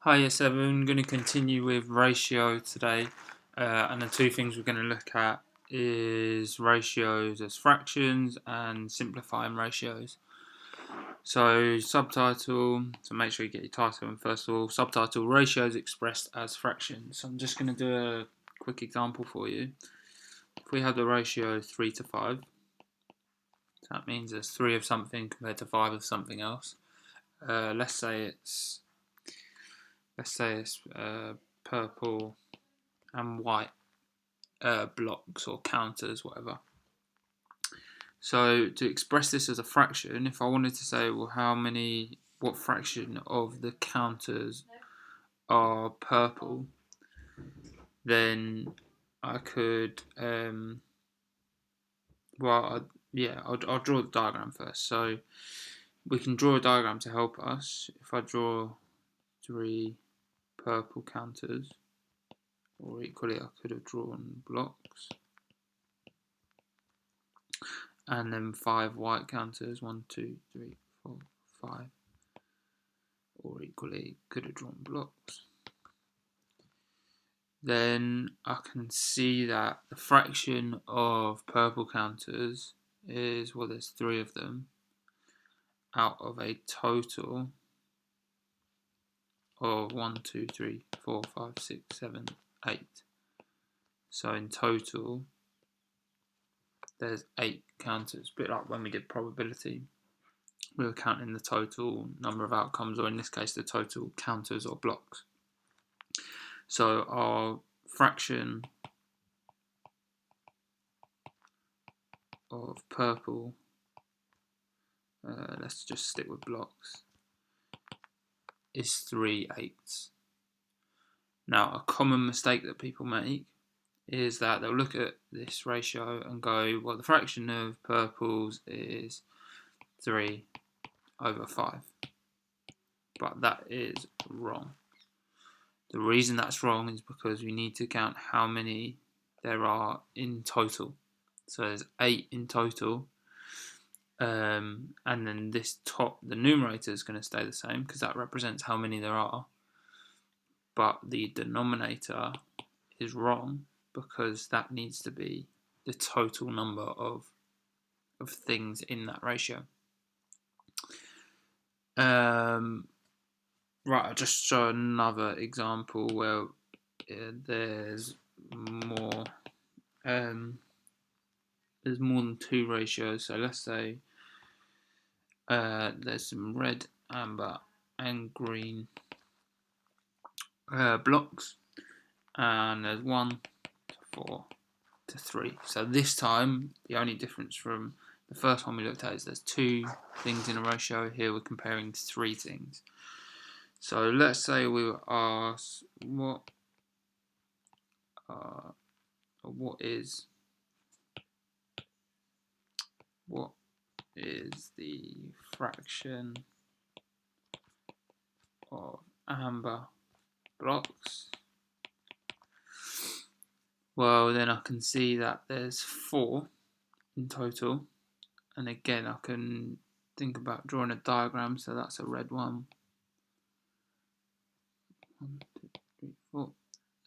Hi, yes, I'm going to continue with ratio today, and the two things we're going to look at is ratios as fractions and simplifying ratios. So subtitle, so make sure you get your title in first of all. Subtitle, ratios expressed as fractions. So I'm just going to do a quick example for you. If we have the ratio 3 to 5, that means there's 3 of something compared to 5 of something else. Let's say it's purple and white blocks or counters, whatever. So to express this as a fraction, if I wanted to say, well, what fraction of the counters are purple, then I could, I'll draw the diagram first. So we can draw a diagram to help us. If I draw 3 purple counters, or equally I could have drawn blocks, and then 5 white counters, 1, 2, 3, 4, 5, or equally could have drawn blocks. Then I can see that the fraction of purple counters is, well, there's 3 of them out of a total of 1, 2, 3, 4, 5, 6, 7, 8. So in total, there's 8 counters, a bit like when we did probability. We were counting the total number of outcomes, or in this case, the total counters or blocks. So our fraction of purple, let's just stick with blocks, is 3/8. Now, a common mistake that people make is that they'll look at this ratio and go, well, the fraction of purples is 3/5. But that is wrong. The reason that's wrong is because we need to count how many there are in total. So there's 8 in total, and then the numerator is going to stay the same because that represents how many there are, but the denominator is wrong because that needs to be the total number of things in that ratio. Right, I'll just show another example where there's more than 2 ratios. So let's say there's some red, amber, and green blocks, and there's 1 to 4 to 3. So this time, the only difference from the first one we looked at is there's 2 things in a ratio. Here we're comparing 3 things. So let's say we were asked what is the fraction of amber blocks? Well, then I can see that there's 4 in total, and again I can think about drawing a diagram. So that's a red one. 1, 2, 3, 4.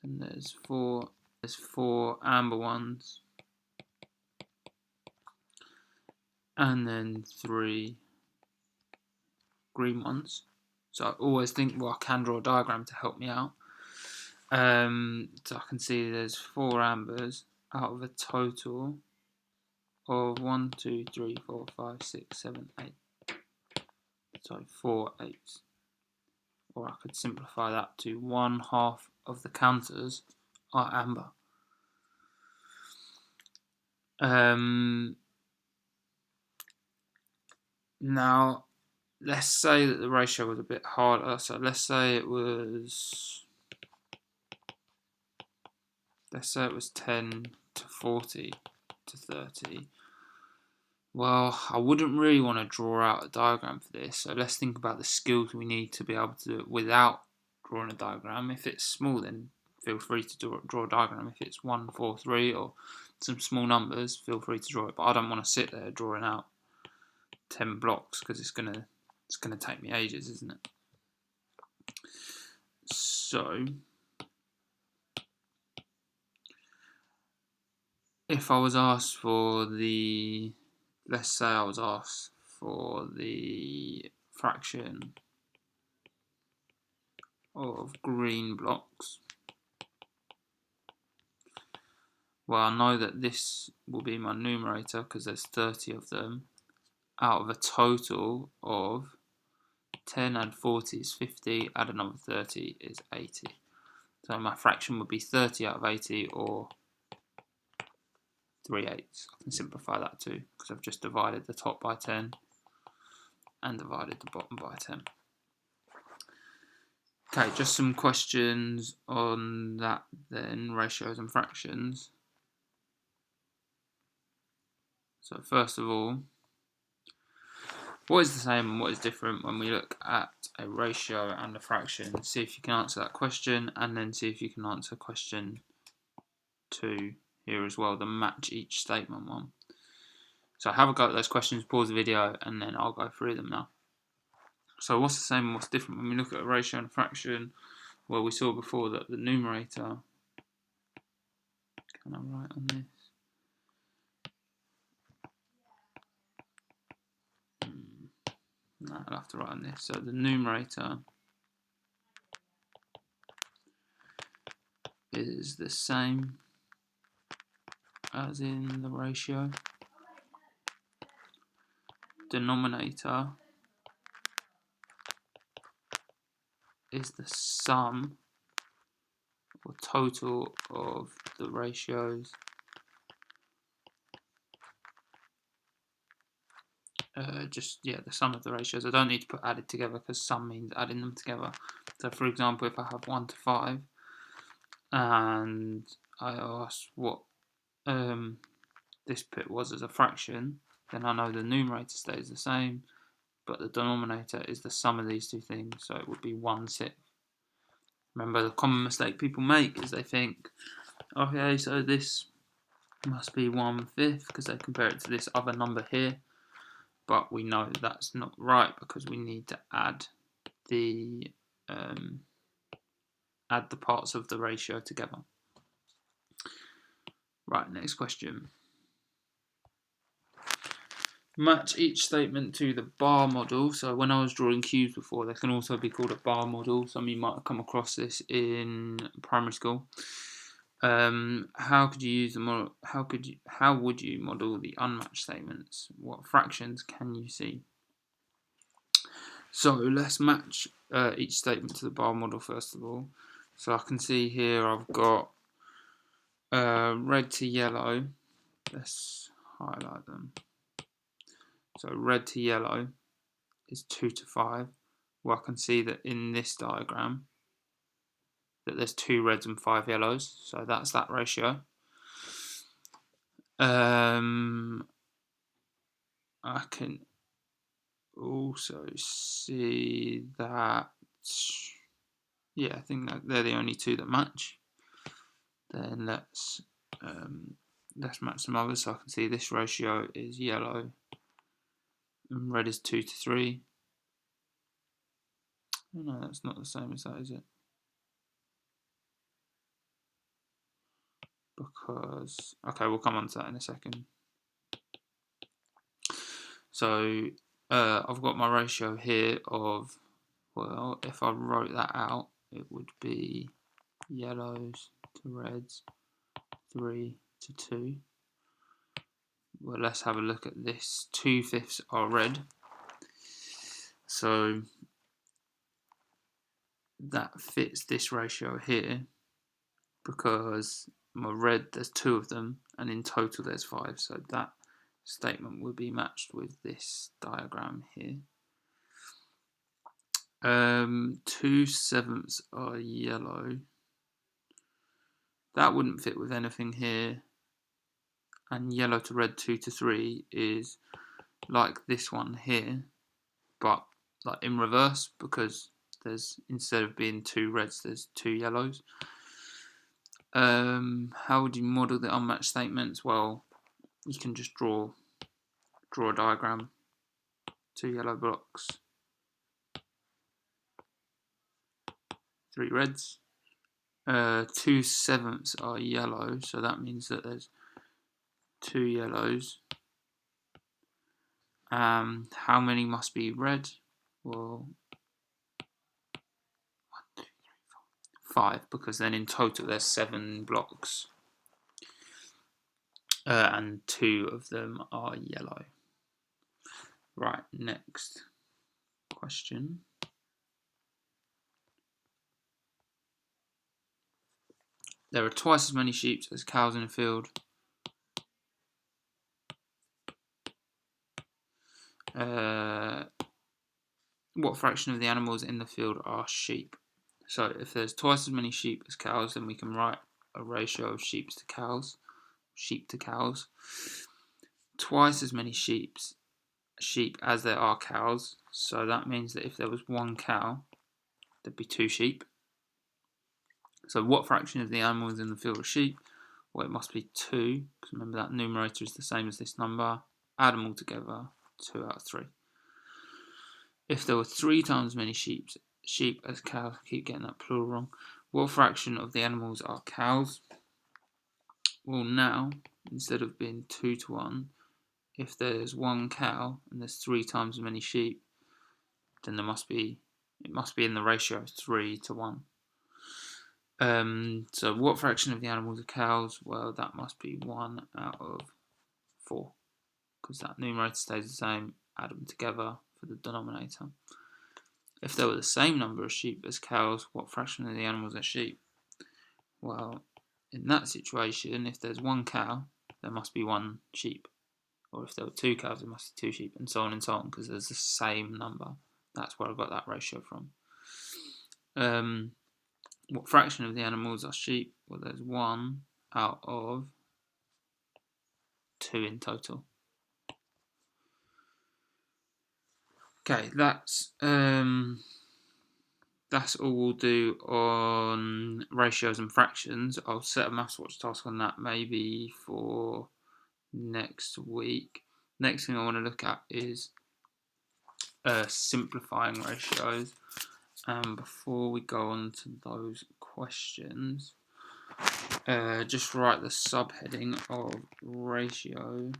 And there's 4 amber ones, and then 3 green ones. So I always think, well, I can draw a diagram to help me out. So I can see there's 4 ambers out of a total of 1, 2, 3, 4, 5, 6, 7, 8. So 4 8s. Or I could simplify that to 1/2 of the counters are amber. Now, let's say that the ratio was a bit harder. So let's say it was 10 to 40 to 30. Well, I wouldn't really want to draw out a diagram for this. So let's think about the skills we need to be able to do it without drawing a diagram. If it's small, then feel free to draw a diagram. If it's 1, 4, 3 or some small numbers, feel free to draw it. But I don't want to sit there drawing out 10 blocks because it's gonna take me ages, isn't it? So if I was asked for the, let's say I was asked for the fraction of green blocks, well, I know that this will be my numerator because there's 30 of them out of a total of 10 and 40 is 50, add another 30 is 80. So my fraction would be 30 out of 80, or 3/8. I can simplify that too because I've just divided the top by 10 and divided the bottom by 10. Okay, just some questions on that then, ratios and fractions. So first of all, what is the same and what is different when we look at a ratio and a fraction? See if you can answer that question, and then see if you can answer question 2 here as well, the match each statement one. So have a go at those questions, pause the video, and then I'll go through them now. So what's the same and what's different when we look at a ratio and a fraction? Well, we saw before that the numerator, can I write on this? No, I'll have to write on this. So the numerator is the same as in the ratio. Denominator is the sum or total of the ratios. The sum of the ratios. I don't need to put added together because sum means adding them together. So for example, if I have 1 to 5 and I ask what this bit was as a fraction, then I know the numerator stays the same, but the denominator is the sum of these two things, so it would be 1/6. Remember, the common mistake people make is they think, okay, so this must be 1/5 because they compare it to this other number here, but we know that's not right because we need to add the parts of the ratio together. Right, next question. Match each statement to the bar model. So when I was drawing cubes before, they can also be called a bar model. Some of you might have come across this in primary school. How could you use the model? How would you model the unmatched statements? What fractions can you see? So let's match each statement to the bar model first of all. So I can see here I've got red to yellow. Let's highlight them. So red to yellow is 2 to 5. Well, I can see that in this diagram that there's 2 reds and 5 yellows, so that's that ratio. I can also see that, yeah, I think that they're the only 2 that match. Then let's match some others. So I can see this ratio is yellow and red is 2 to 3. Oh, no, that's not the same as that, is it? Because, okay, we'll come on to that in a second. So I've got my ratio here of, well, if I wrote that out, it would be yellows to reds, 3 to 2. Well, let's have a look at this. 2/5 are red. So that fits this ratio here because my red, there's 2 of them, and in total there's 5. So that statement would be matched with this diagram here. 2/7 are yellow. That wouldn't fit with anything here. And yellow to red 2 to 3 is like this one here, but like in reverse because there's, instead of being 2 reds, there's 2 yellows. How would you model the unmatched statements? Well, you can just draw a diagram. 2 yellow blocks, 3 reds. 2/7 are yellow, so that means that there's 2 yellows. How many must be red? Well, 5, because then in total there's 7 blocks, and 2 of them are yellow. Right, next question. There are twice as many sheep as cows in a field. What fraction of the animals in the field are sheep? So if there's twice as many sheep as cows, then we can write a ratio of sheep to cows. Twice as many sheep as there are cows. So that means that if there was 1 cow, there'd be 2 sheep. So what fraction of the animals in the field are sheep? Well, it must be 2, because remember that numerator is the same as this number. Add them all together, 2 out of 3. If there were 3 times as many sheep as cows, I keep getting that plural wrong. What fraction of the animals are cows? Well, now, instead of being 2 to 1, if there's 1 cow and there's 3 times as many sheep, then it must be in the ratio of 3 to 1. So what fraction of the animals are cows? Well, that must be 1 out of 4, because that numerator stays the same. Add them together for the denominator. If there were the same number of sheep as cows, what fraction of the animals are sheep? Well, in that situation, if there's 1 cow, there must be 1 sheep. Or if there were 2 cows, there must be 2 sheep, and so on, because there's the same number. That's where I got that ratio from. What fraction of the animals are sheep? Well, there's 1 out of 2 in total. Okay, that's all we'll do on ratios and fractions. I'll set a MathsWatch task on that maybe for next week. Next thing I want to look at is simplifying ratios. And before we go on to those questions, just write the subheading of ratio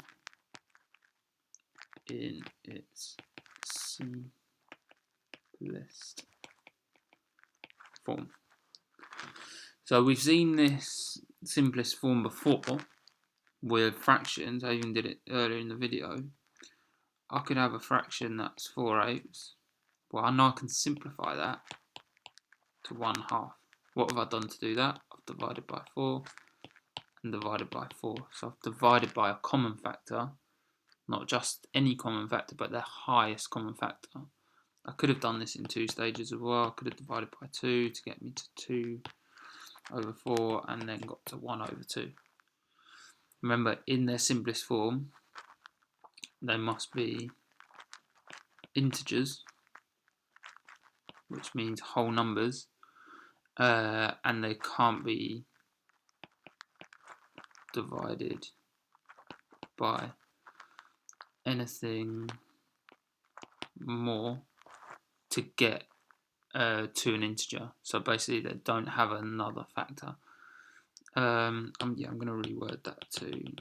in its simplest form. So we've seen this simplest form before with fractions. I even did it earlier in the video. I could have a fraction that's 4/8. Well, I know I can simplify that to 1/2. What have I done to do that? I've divided by 4 and divided by 4. So I've divided by a common factor, not just any common factor, but the highest common factor. I could have done this in 2 stages as well. I could have divided by 2 to get me to 2/4 and then got to 1/2. Remember, in their simplest form, they must be integers, which means whole numbers, and they can't be divided by anything more to get to an integer. So basically they don't have another factor. I'm going to reword that to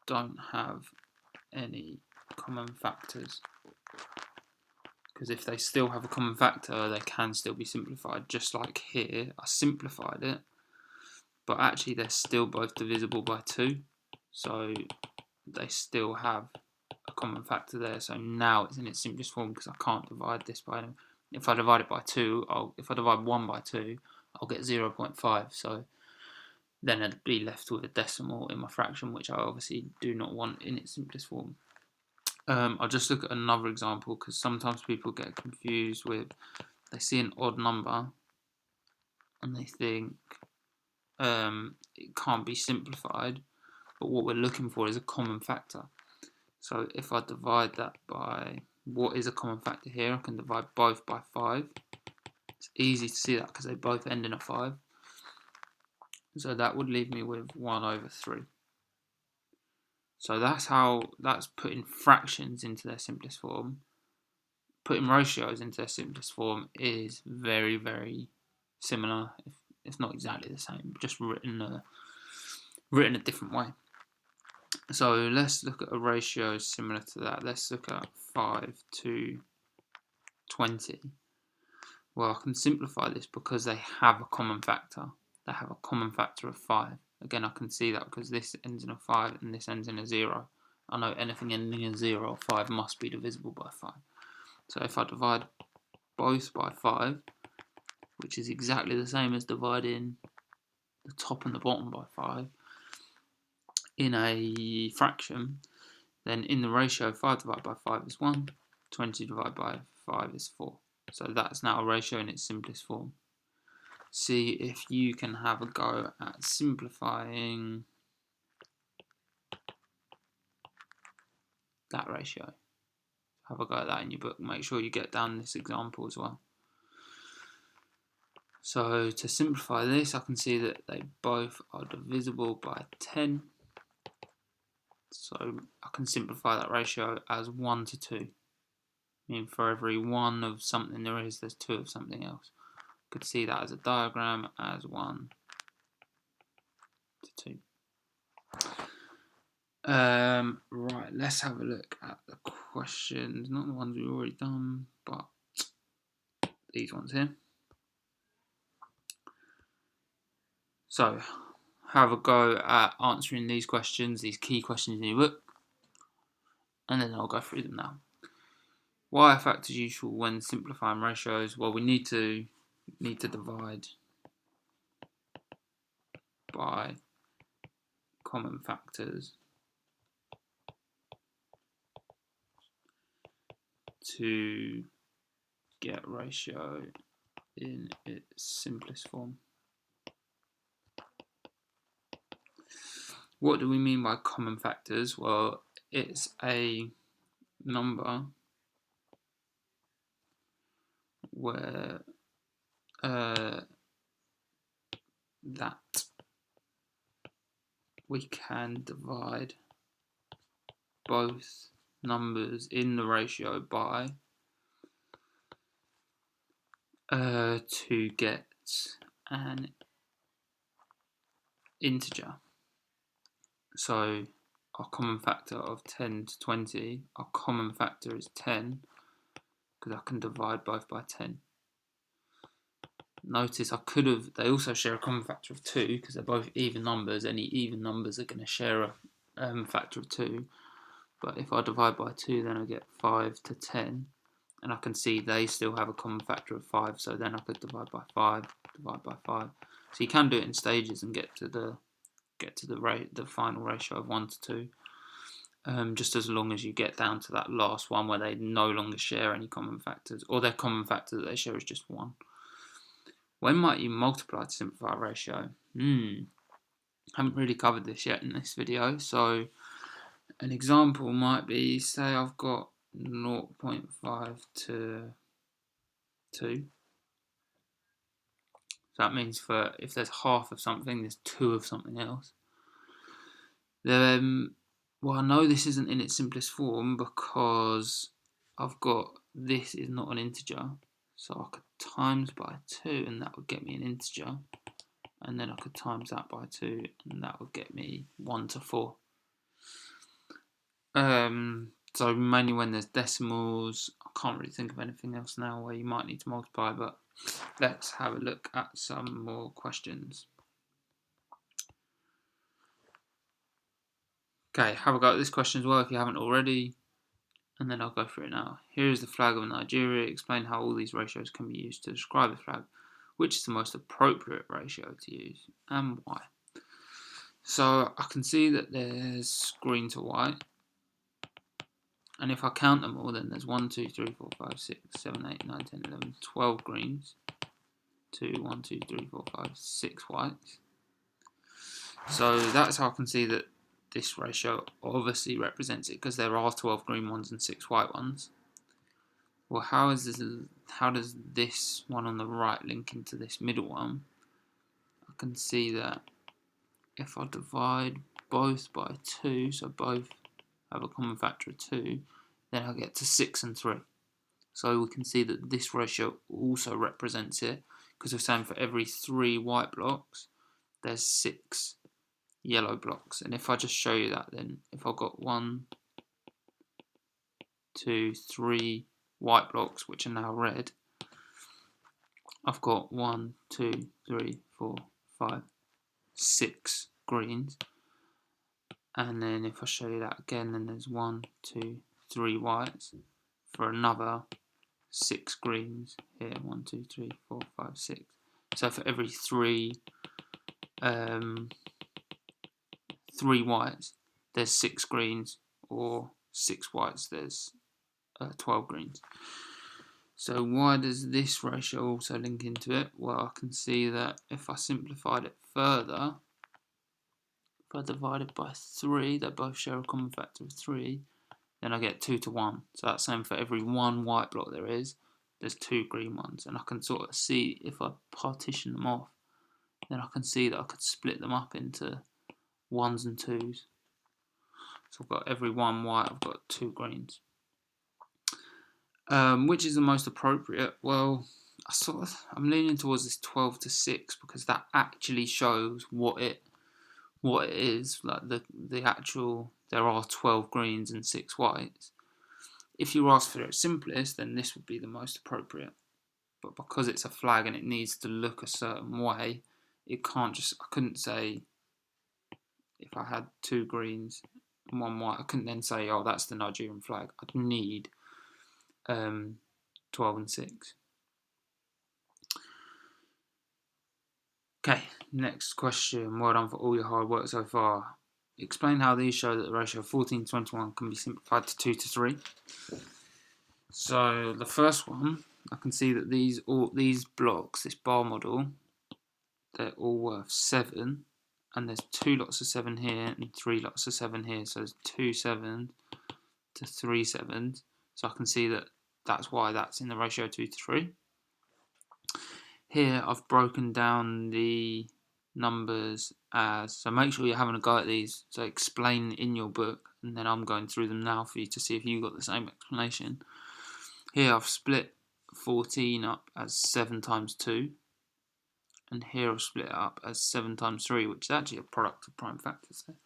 don't have any common factors, because if they still have a common factor, they can still be simplified. Just like here, I simplified it, but actually they're still both divisible by 2, so they still have a common factor there. So now it's in its simplest form because I can't divide this by. If I divide it by 2, if I divide 1 by 2, I'll get 0.5. So then I'd be left with a decimal in my fraction, which I obviously do not want in its simplest form. I'll just look at another example, because sometimes people get confused with, they see an odd number and they think it can't be simplified, but what we're looking for is a common factor. So if I divide that by, what is a common factor here? I can divide both by 5. It's easy to see that because they both end in a 5. So that would leave me with 1/3. So that's putting fractions into their simplest form. putting ratios into their simplest form is very, very similar. It's not exactly the same, just written a different way. So let's look at a ratio similar to that. Let's look at 5 to 20. Well, I can simplify this because they have a common factor. They have a common factor of 5. Again, I can see that because this ends in a 5 and this ends in a 0. I know anything ending in 0 or 5 must be divisible by 5. So if I divide both by 5, which is exactly the same as dividing the top and the bottom by 5 in a fraction, then in the ratio 5 divided by 5 is 1, 20 divided by 5 is 4. So that's now a ratio in its simplest form. See if you can have a go at simplifying that ratio. Have a go at that in your book. Make sure you get down this example as well. So to simplify this, I can see that they both are divisible by 10. So I can simplify that ratio as 1 to 2. I mean, for every 1 of something there is, there's 2 of something else. Could see that as a diagram as 1 to 2. Right, let's have a look at the questions. Not the ones we've already done, but these ones here. So, have a go at answering these questions, these key questions in your book, and then I'll go through them now. Why are factors useful when simplifying ratios? Well, we need to divide by common factors to get ratio in its simplest form. What do we mean by common factors? Well, it's a number where that we can divide both numbers in the ratio by to get an integer. So our common factor of 10 to 20, our common factor is 10 because I can divide both by 10. Notice they also share a common factor of 2 because they're both even numbers. Any even numbers are going to share a factor of 2. But if I divide by 2, then I get 5 to 10. And I can see they still have a common factor of 5. So then I could divide by 5, divide by 5. So you can do it in stages and get to the final ratio of 1 to 2. Just as long as you get down to that last one where they no longer share any common factors, or their common factor that they share is just 1. When might you multiply to simplify a ratio? Haven't really covered this yet in this video. So an example might be, say I've got 0.5 to 2. So that means if there's half of something, there's 2 of something else. Then, well, I know this isn't in its simplest form because I've got this is not an integer. So I could times by 2 and that would get me an integer. And then I could times that by 2 and that would get me 1 to 4. So mainly when there's decimals. I can't really think of anything else now where you might need to multiply, but let's have a look at some more questions. Okay, have a go at this question as well if you haven't already, and then I'll go through it now. Here is the flag of Nigeria. Explain how all these ratios can be used to describe the flag. Which is the most appropriate ratio to use and why? So I can see that there's green to white. And if I count them all, then there's 1, 2, 3, 4, 5, 6, 7, 8, 9, 10, 11, 12 greens. 2, 1, 2, 3, 4, 5, 6 whites. So that's how I can see that this ratio obviously represents it because there are 12 green ones and 6 white ones. Well, how does this one on the right link into this middle one? I can see that if I divide both by 2, so both have a common factor of 2, then I get to 6 and 3. So we can see that this ratio also represents it, because we're saying for every 3 white blocks, there's 6 yellow blocks. And if I just show you that, then if I've got 1, 2, 3 white blocks, which are now red, I've got 1, 2, 3, 4, 5, 6 greens. And then if I show you that again, then there's 1, 2, 3 whites for another 6 greens here. 1, 2, 3, 4, 5, 6. So for every 3 whites, there's 6 greens, or 6 whites, there's 12 greens. So why does this ratio also link into it? Well, I can see that if I simplified it further, if I divide it by 3, they both share a common factor of 3, then I get 2 to 1. So that's saying for every 1 white block there's 2 green ones. And I can sort of see, if I partition them off, then I can see that I could split them up into 1s and 2s. So I've got every 1 white, I've got 2 greens. Which is the most appropriate? Well, I'm leaning towards this 12 to 6, because that actually shows what it is, like the actual, there are 12 greens and 6 whites. If you ask for its simplest, then this would be the most appropriate. But because it's a flag and it needs to look a certain way, I couldn't say, if I had 2 greens and 1 white, I couldn't then say, oh, that's the Nigerian flag. I'd need 12 and 6. Okay, next question. Well done for all your hard work so far. Explain how these show that the ratio of 14 to 21 can be simplified to 2 to 3. So the first one, I can see that these blocks, this bar model, they're all worth 7, and there's 2 lots of 7 here and 3 lots of 7 here. So there's 2 7s to 3 7s. So I can see that that's why that's in the ratio 2 to 3. Here I've broken down the numbers as, so make sure you're having a go at these, so explain in your book, and then I'm going through them now for you to see if you got the same explanation. Here I've split 14 up as 7 times 2, and here I've split it up as 7 times 3, which is actually a product of prime factors there.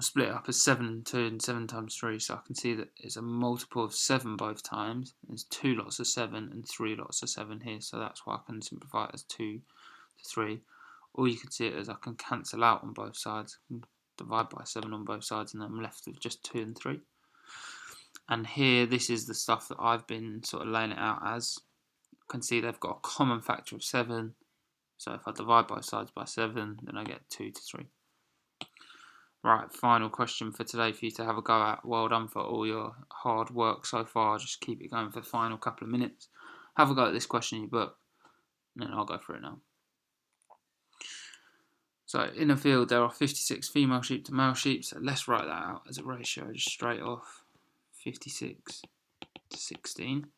I split it up as 7 and 2 and 7 times 3, so I can see that it's a multiple of 7 both times. There's 2 lots of 7 and 3 lots of 7 here, so that's why I can simplify it as 2 to 3. Or you could see it as I can cancel out on both sides, I can divide by 7 on both sides, and I'm left with just 2 and 3. And here, this is the stuff that I've been sort of laying it out as. You can see they've got a common factor of 7, so if I divide both sides by 7, then I get 2 to 3. Right, final question for today for you to have a go at. Well done for all your hard work so far. Just keep it going for the final couple of minutes. Have a go at this question in your book, and then I'll go through it now. So in a field there are 56 female sheep to male sheep, so let's write that out as a ratio just straight off. 56 to 16.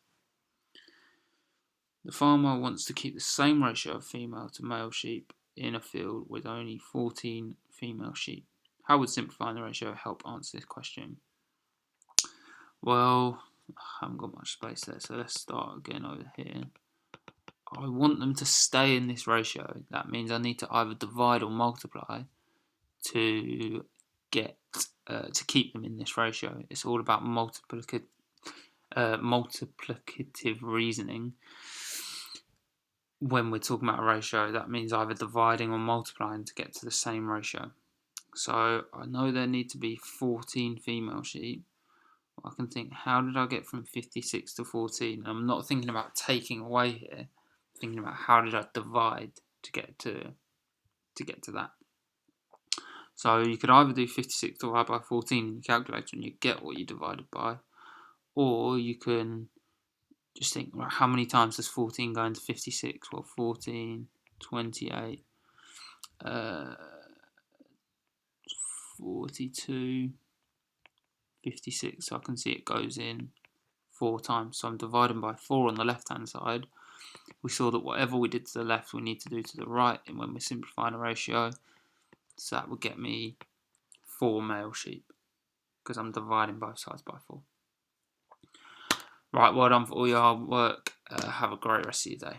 The farmer wants to keep the same ratio of female to male sheep in a field with only 14 female sheep. How would simplifying the ratio help answer this question? Well, I haven't got much space there, so let's start again over here. I want them to stay in this ratio. That means I need to either divide or multiply to get to keep them in this ratio. It's all about multiplicative reasoning. When we're talking about a ratio, that means either dividing or multiplying to get to the same ratio. So I know there need to be 14 female sheep. I can think, how did I get from 56 to 14? I'm not thinking about taking away here. I'm thinking about how did I divide to get to that. So you could either do 56 divided by 14 in your calculator and you get what you divided by, or you can just think, right, how many times does 14 go into 56? Well, 14, 28, 42, 56. So I can see it goes in 4 times. So I'm dividing by 4 on the left hand side. We saw that whatever we did to the left we need to do to the right, and when we're simplifying a ratio, so that would get me 4 male sheep because I'm dividing both sides by 4. Right, well done for all your hard work. Have a great rest of your day.